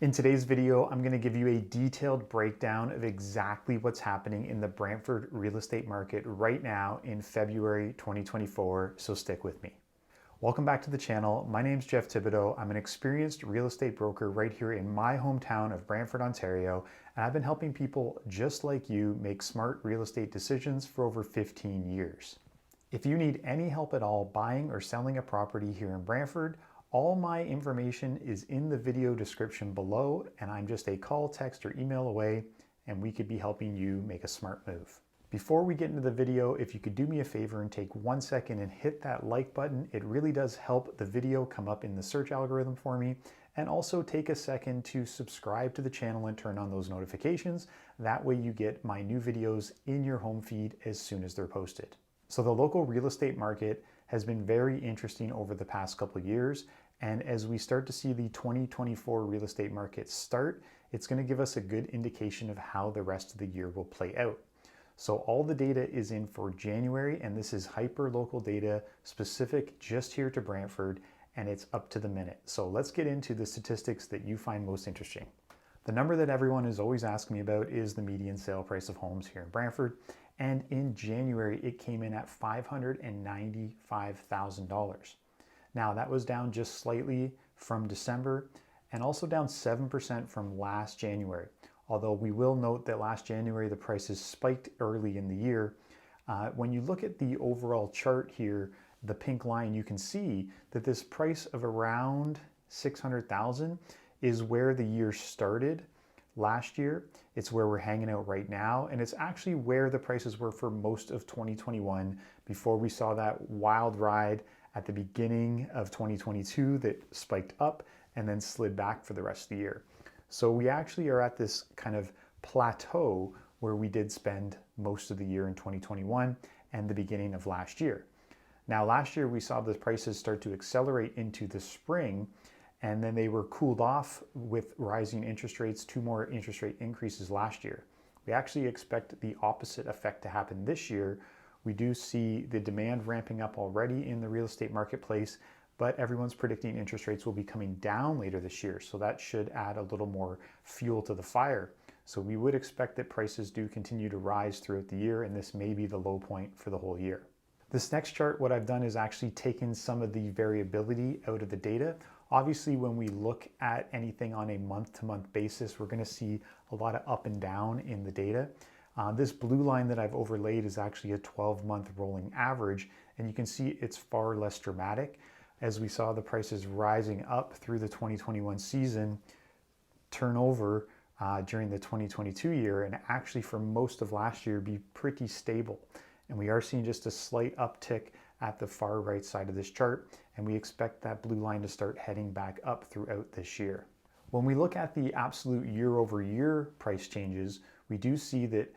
In today's video, I'm going to give you a detailed breakdown of exactly what's happening in the Brantford real estate market right now in February 2024, so stick with me. Welcome back to the channel. My name's Jeff Thibodeau. I'm an experienced real estate broker right here in my hometown of Brantford, Ontario, and I've been helping people just like you make smart real estate decisions for over 15 years. If you need any help at all buying or selling a property here in Brantford, all my information is in the video description below, and I'm just a call, text, or email away, and we could be helping you make a smart move. Before we get into the video, if you could do me a favor and take 1 second and hit that like button, it really does help the video come up in the search algorithm for me. And also take a second to subscribe to the channel and turn on those notifications. That way you get my new videos in your home feed as soon as they're posted. So the local real estate market has been very interesting over the past couple of years. And as we start to see the 2024 real estate market start, it's going to give us a good indication of how the rest of the year will play out. So all the data is in for January, and this is hyper-local data specific just here to Brantford, and it's up to the minute. So let's get into the statistics that you find most interesting. The number that everyone is always asking me about is the median sale price of homes here in Brantford. And in January, it came in at $595,000. Now that was down just slightly from December and also down 7% from last January. Although we will note that last January, the prices spiked early in the year. When you look at the overall chart here, the pink line, you can see that this price of around 600,000 is where the year started last year. It's where we're hanging out right now, and it's actually where the prices were for most of 2021 before we saw that wild ride at the beginning of 2022 that spiked up and then slid back for the rest of the year. So we actually are at this kind of plateau where we did spend most of the year in 2021 and the beginning of last year. Now last year we saw the prices start to accelerate into the spring, and then they were cooled off with rising interest rates, 2 more interest rate increases last year. We actually expect the opposite effect to happen this year. We do see the demand ramping up already in the real estate marketplace, but everyone's predicting interest rates will be coming down later this year. So that should add a little more fuel to the fire. So we would expect that prices do continue to rise throughout the year, and this may be the low point for the whole year. This next chart, what I've done is actually taken some of the variability out of the data. Obviously, when we look at anything on a month-to-month basis, we're going to see a lot of up and down in the data. This blue line that I've overlaid is actually a 12-month rolling average, and you can see it's far less dramatic. As we saw the prices rising up through the 2021 season, turnover during the 2022 year, and actually for most of last year be pretty stable. And we are seeing just a slight uptick at the far right side of this chart, and we expect that blue line to start heading back up throughout this year. When we look at the absolute year-over-year price changes, we do see that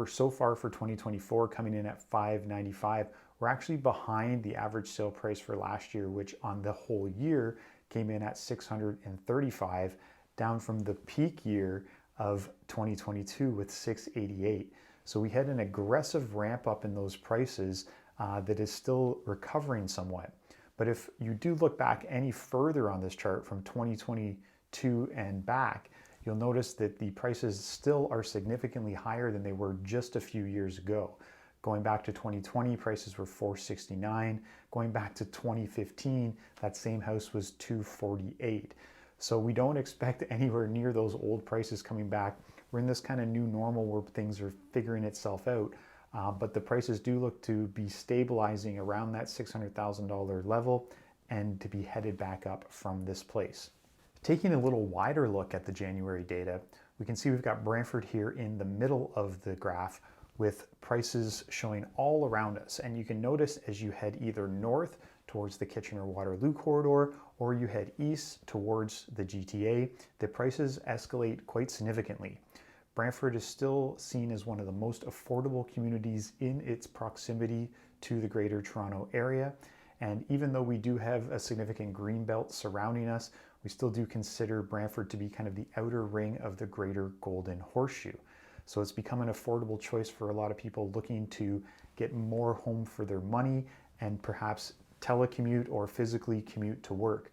so far for 2024 coming in at $595, we're actually behind the average sale price for last year, which on the whole year came in at $635, down from the peak year of 2022 with $688. So we had an aggressive ramp up in those prices that is still recovering somewhat. But if you do look back any further on this chart from 2022 and back, you'll notice that the prices still are significantly higher than they were just a few years ago. Going back to 2020, prices were $469. Going back to 2015, that same house was $248. So we don't expect anywhere near those old prices coming back. We're in this kind of new normal where things are figuring itself out. But the prices do look to be stabilizing around that $600,000 level and to be headed back up from this place. Taking a little wider look at the January data, we can see we've got Brantford here in the middle of the graph with prices showing all around us. And you can notice as you head either north towards the Kitchener-Waterloo corridor or you head east towards the GTA, the prices escalate quite significantly. Brantford is still seen as one of the most affordable communities in its proximity to the Greater Toronto area. And even though we do have a significant green belt surrounding us, we still do consider Brantford to be kind of the outer ring of the Greater Golden Horseshoe. So it's become an affordable choice for a lot of people looking to get more home for their money and perhaps telecommute or physically commute to work.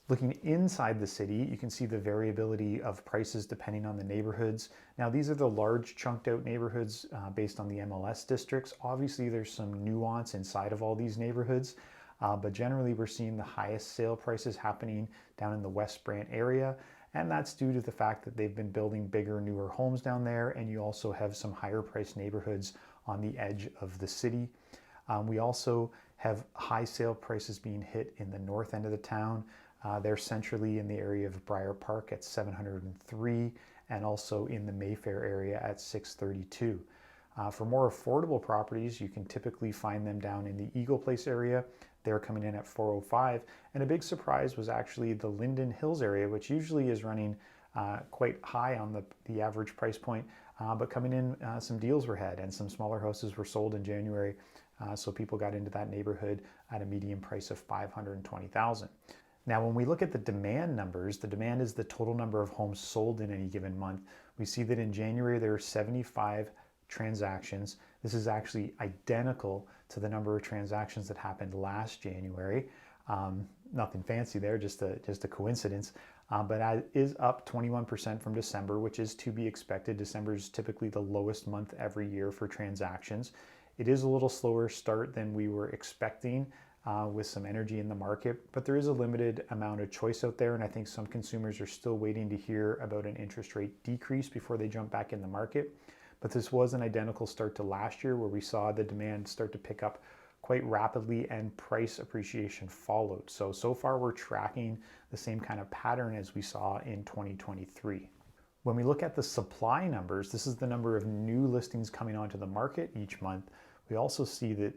Looking inside the city, you can see the variability of prices depending on the neighborhoods. Now, these are the large chunked out neighborhoods based on the MLS districts. Obviously, there's some nuance inside of all these neighborhoods, but generally we're seeing the highest sale prices happening down in the West Brant area. And that's due to the fact that they've been building bigger, newer homes down there. And you also have some higher priced neighborhoods on the edge of the city. We also have high sale prices being hit in the north end of the town. They're centrally in the area of Briar Park at 703 and also in the Mayfair area at 632. For more affordable properties, you can typically find them down in the Eagle Place area. They're coming in at 405. And a big surprise was actually the Linden Hills area, which usually is running quite high on the average price point, but coming in, some deals were had and some smaller houses were sold in January. So people got into that neighborhood at a median price of $520,000. Now, when we look at the demand numbers, the demand is the total number of homes sold in any given month. We see that in January, there are 75 transactions. This is actually identical to the number of transactions that happened last January. Nothing fancy there, just a coincidence. But it is up 21% from December, which is to be expected. December is typically the lowest month every year for transactions. It is a little slower start than we were expecting with some energy in the market, but there is a limited amount of choice out there. And I think some consumers are still waiting to hear about an interest rate decrease before they jump back in the market. But this was an identical start to last year where we saw the demand start to pick up quite rapidly and price appreciation followed. So far we're tracking the same kind of pattern as we saw in 2023. When we look at the supply numbers, this is the number of new listings coming onto the market each month. We also see that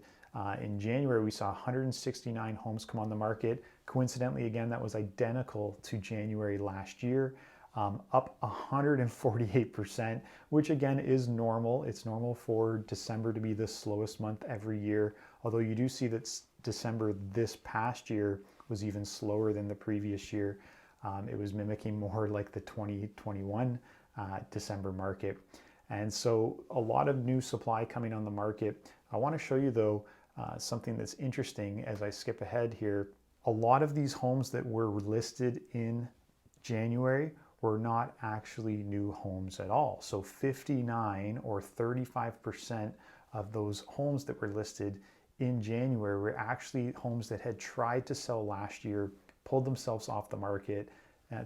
in January, we saw 169 homes come on the market. Coincidentally, again, that was identical to January last year, up 148%, which again is normal. It's normal for December to be the slowest month every year, although you do see that December this past year was even slower than the previous year. It was mimicking more like the 2021 December market. And so a lot of new supply coming on the market. I want to show you though, something that's interesting as I skip ahead here. A lot of these homes that were listed in January were not actually new homes at all. So 59 or 35% of those homes that were listed in January were actually homes that had tried to sell last year, pulled themselves off the market,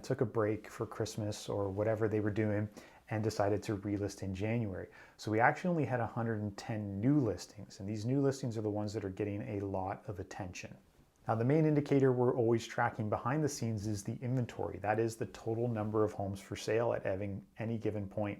took a break for Christmas or whatever they were doing, and decided to relist in January. So we actually only had 110 new listings, and these new listings are the ones that are getting a lot of attention. Now, the main indicator we're always tracking behind the scenes is the inventory. That is the total number of homes for sale at any given point.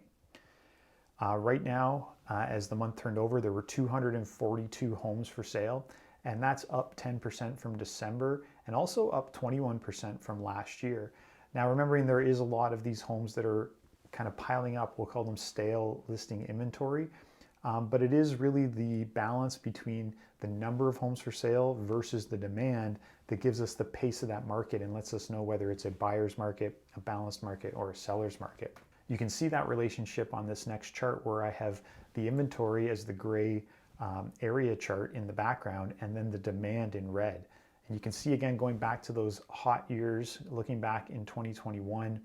Right now, as the month turned over, there were 242 homes for sale, and that's up 10% from December and also up 21% from last year. Now, remembering there is a lot of these homes that are kind of piling up, we'll call them stale listing inventory, but it is really the balance between the number of homes for sale versus the demand that gives us the pace of that market and lets us know whether it's a buyer's market, a balanced market, or a seller's market. You can see that relationship on this next chart where I have the inventory as the gray area chart in the background and then the demand in red. And you can see again, going back to those hot years, looking back in 2021,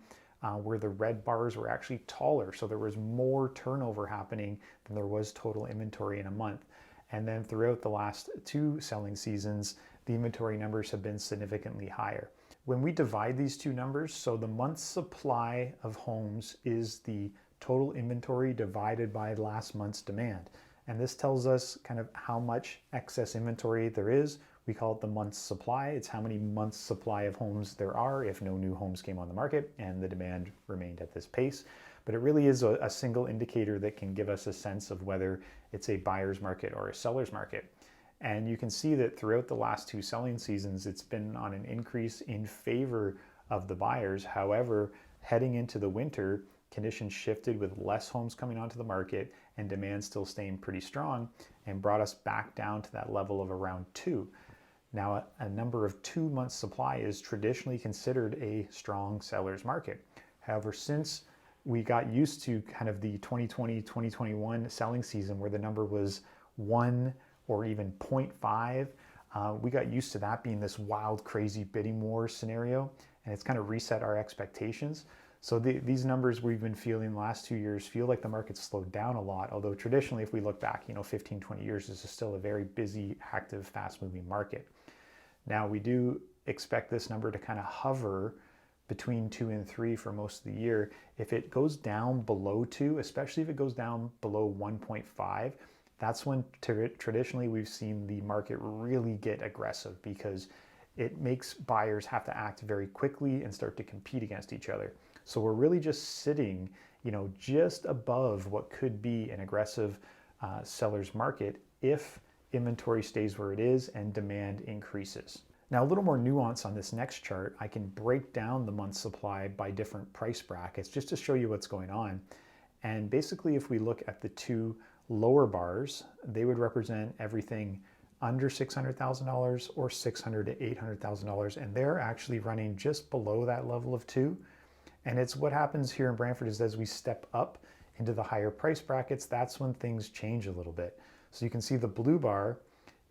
where the red bars were actually taller. So there was more turnover happening than there was total inventory in a month. And then throughout the last two selling seasons, the inventory numbers have been significantly higher. When we divide these two numbers, so the month's supply of homes is the total inventory divided by last month's demand. And this tells us kind of how much excess inventory there is. We call it the month's supply. It's how many months supply of homes there are if no new homes came on the market and the demand remained at this pace. But it really is a single indicator that can give us a sense of whether it's a buyer's market or a seller's market. And you can see that throughout the last two selling seasons, it's been on an increase in favor of the buyers. However, heading into the winter, conditions shifted with less homes coming onto the market and demand still staying pretty strong and brought us back down to that level of around 2. Now, a number of 2 months supply is traditionally considered a strong seller's market. However, since we got used to kind of the 2020-2021 selling season where the number was 1 or even 0.5, We got used to that being this wild, crazy bidding war scenario, and it's kind of reset our expectations. So these numbers we've been feeling the last 2 years feel like the market's slowed down a lot, although traditionally, if we look back, 15, 20 years, this is still a very busy, active, fast-moving market. Now, we do expect this number to kind of hover between 2 and 3 for most of the year. If it goes down below 2, especially if it goes down below 1.5, that's when traditionally we've seen the market really get aggressive, because it makes buyers have to act very quickly and start to compete against each other. So we're really just sitting, just above what could be an aggressive seller's market if inventory stays where it is and demand increases. Now, a little more nuance on this next chart. I can break down the month's supply by different price brackets just to show you what's going on. And basically, if we look at the two lower bars, they would represent everything under $600,000 or $600,000 to $800,000, and they're actually running just below that level of 2. And it's what happens here in Brantford is as we step up into the higher price brackets, that's when things change a little bit. So you can see the blue bar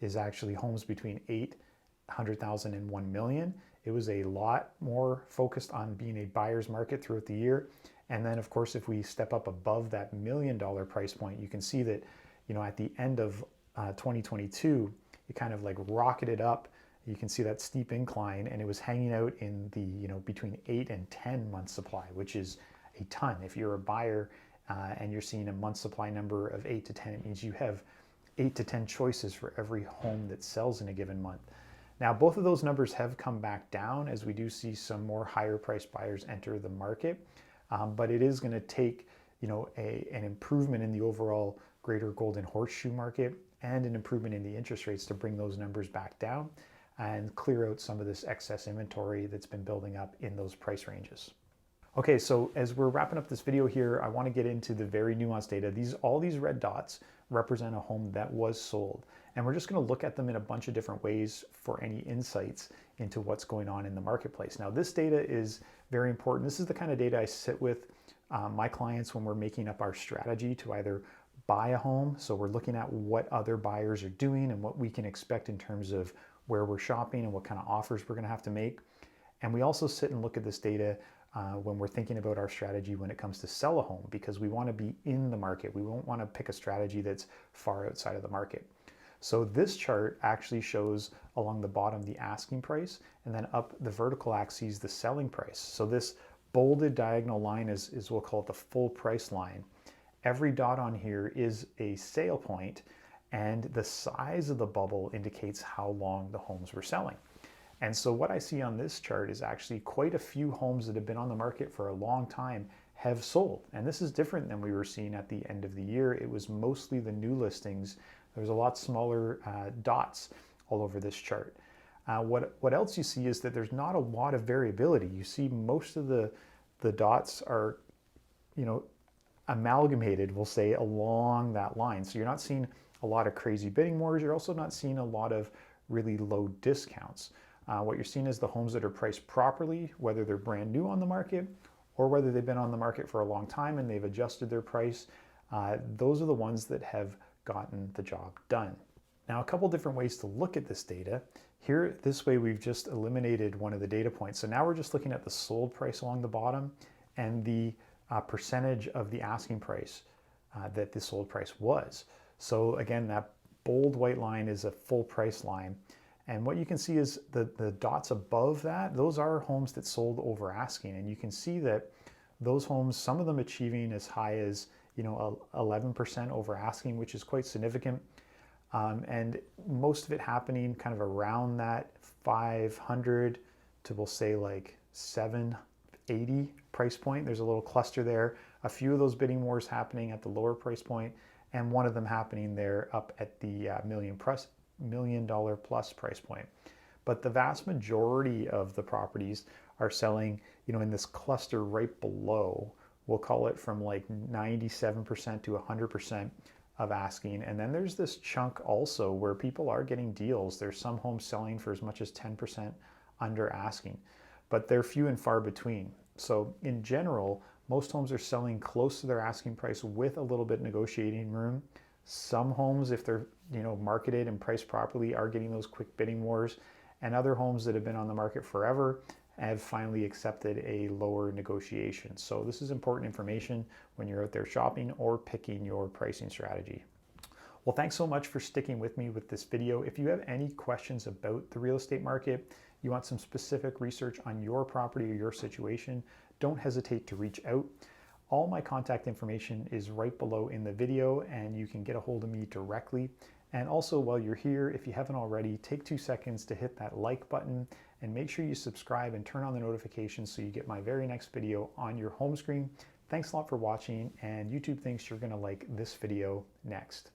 is actually homes between $800,000 and $1 million. It was a lot more focused on being a buyer's market throughout the year. And then, of course, if we step up above that $1 million price point, you can see that, at the end of 2022, it kind of like rocketed up. You can see that steep incline, and it was hanging out in the, between 8 and 10 month supply, which is a ton. If you're a buyer and you're seeing a month supply number of 8 to 10, it means you have 8 to 10 choices for every home that sells in a given month. Now, both of those numbers have come back down as we do see some more higher priced buyers enter the market. But it is going to take, an improvement in the overall greater golden horseshoe market and an improvement in the interest rates to bring those numbers back down and clear out some of this excess inventory that's been building up in those price ranges. Okay, so as we're wrapping up this video here, I want to get into the very nuanced data. All these red dots represent a home that was sold. And we're just going to look at them in a bunch of different ways for any insights into what's going on in the marketplace. Now, this data is very important. This is the kind of data I sit with my clients when we're making up our strategy to either buy a home. So we're looking at what other buyers are doing and what we can expect in terms of where we're shopping and what kind of offers we're going to have to make. And we also sit and look at this data when we're thinking about our strategy when it comes to sell a home, because we want to be in the market. We won't want to pick a strategy that's far outside of the market. So this chart actually shows along the bottom the asking price, and then up the vertical axis the selling price. So this bolded diagonal line is we'll call it the full price line. Every dot on here is a sale point, and the size of the bubble indicates how long the homes were selling. And so what I see on this chart is actually quite a few homes that have been on the market for a long time have sold. And this is different than we were seeing at the end of the year. It was mostly the new listings. There's a lot smaller dots all over this chart. What else you see is that there's not a lot of variability. You see most of the dots are, amalgamated, we'll say, along that line. So you're not seeing a lot of crazy bidding wars. You're also not seeing a lot of really low discounts. What you're seeing is the homes that are priced properly, whether they're brand new on the market or whether they've been on the market for a long time and they've adjusted their price. Those are the ones that have gotten the job done. Now, a couple different ways to look at this data. Here, this way, we've just eliminated one of the data points. So now we're just looking at the sold price along the bottom and the percentage of the asking price that the sold price was. So again, that bold white line is a full price line. And what you can see is the dots above that, those are homes that sold over asking. And you can see that those homes, some of them achieving as high as 11% over asking, which is quite significant. And most of it happening kind of around that 500 to, we'll say, like 780 price point. There's a little cluster there. A few of those bidding wars happening at the lower price point, and one of them happening there up at the $1 million plus price point. But the vast majority of the properties are selling, in this cluster right below. We'll call it from like 97% to 100% of asking. And then there's this chunk also where people are getting deals. There's some homes selling for as much as 10% under asking, but they're few and far between. So in general, most homes are selling close to their asking price with a little bit negotiating room. Some homes, if they're marketed and priced properly, are getting those quick bidding wars, and other homes that have been on the market forever have finally accepted a lower negotiation. So this is important information when you're out there shopping or picking your pricing strategy. Well, thanks so much for sticking with me with this video. If you have any questions about the real estate market, you want some specific research on your property or your situation, don't hesitate to reach out. All my contact information is right below in the video, and you can get a hold of me directly. And also, while you're here, if you haven't already, take 2 seconds to hit that like button and make sure you subscribe and turn on the notifications so you get my very next video on your home screen. Thanks a lot for watching, and YouTube thinks you're gonna like this video next.